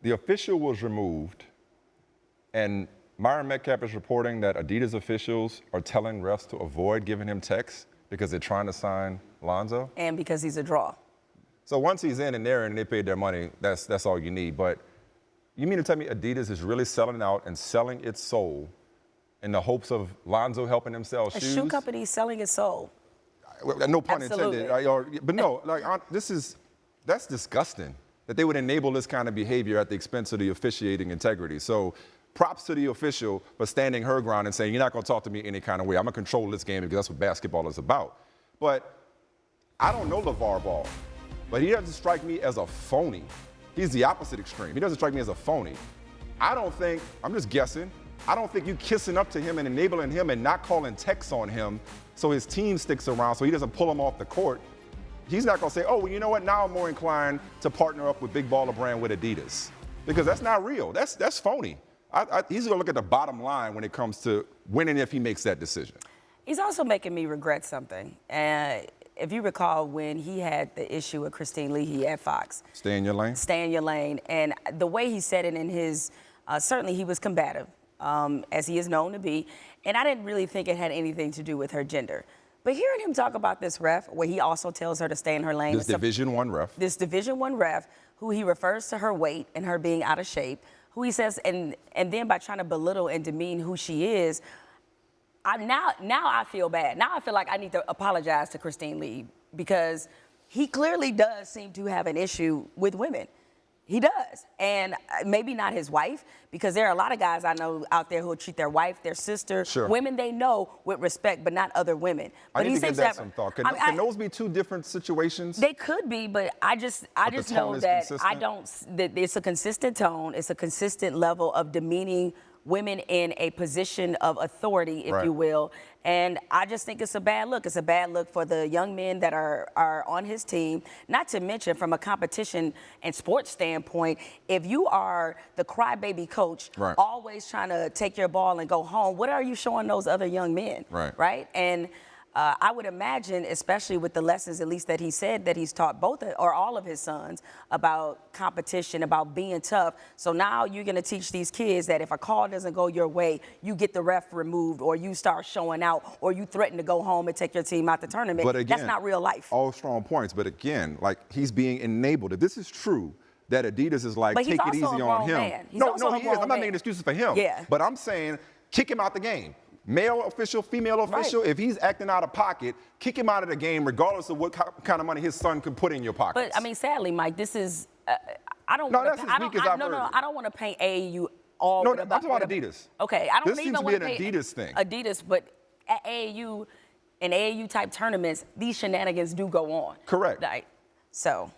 The official was removed, and Myron Metcalf is reporting that Adidas officials are telling refs to avoid giving him texts because they're trying to sign Lonzo. And because he's a draw. So once he's in and they're in and they paid their money, that's all you need. But you mean to tell me Adidas is really selling out and selling its soul in the hopes of Lonzo helping him sell shoes? A shoe company selling its soul. No pun Absolutely. intended. But no, that's disgusting that they would enable this kind of behavior at the expense of the officiating integrity. So props to the official for standing her ground and saying, you're not going to talk to me any kind of way. I'm going to control this game because that's what basketball is about. But I don't know LaVar Ball, but he doesn't strike me as a phony. He's the opposite extreme. He doesn't strike me as a phony. I'm just guessing, I don't think you kissing up to him and enabling him and not calling texts on him so his team sticks around so he doesn't pull him off the court. He's not going to say, oh, well, you know what, now I'm more inclined to partner up with Big Baller brand with Adidas. Because that's not real. That's phony. He's going to look at the bottom line when it comes to winning if he makes that decision. He's also making me regret something. If you recall when he had the issue with Christine Leahy at Fox. Stay in your lane? Stay in your lane. And the way he said it in his, certainly he was combative, as he is known to be. And I didn't really think it had anything to do with her gender. But hearing him talk about this ref, where he also tells her to stay in her lane. This Division I ref. This Division I ref, who he refers to her weight and her being out of shape, who he says, and then by trying to belittle and demean who she is, now I feel bad. Now I feel like I need to apologize to Christine Lee because he clearly does seem to have an issue with women. He does. And maybe not his wife, because there are a lot of guys I know out there who will treat their wife, their sister, women they know with respect, but not other women. But I need to give that some thought. Can those be two different situations? They could be, but I just know that that it's a consistent tone, it's a consistent level of demeaning women in a position of authority, if you will. And I just think it's a bad look. It's a bad look for the young men that are on his team. Not to mention from a competition and sports standpoint, if you are the crybaby coach, always trying to take your ball and go home, what are you showing those other young men? Right? And I would imagine, especially with the lessons, at least that he said that he's taught both or all of his sons about competition, about being tough. So now you're going to teach these kids that if a call doesn't go your way, you get the ref removed, or you start showing out, or you threaten to go home and take your team out the tournament. But again, that's not real life. All strong points. But again, like, he's being enabled. If this is true, that Adidas is like, take it easy on him. No, he is. I'm not making excuses for him. But I'm saying, kick him out the game. Male official, female official, if he's acting out of pocket, kick him out of the game regardless of what kind of money his son could put in your pocket. But, I mean, sadly, Mike, this is, I don't want to paint AAU all No, I'm talking about Adidas. Okay, I don't this even want to paint paint Adidas thing. Adidas, but at AAU, in AAU-type tournaments, these shenanigans do go on. Correct. Right, so.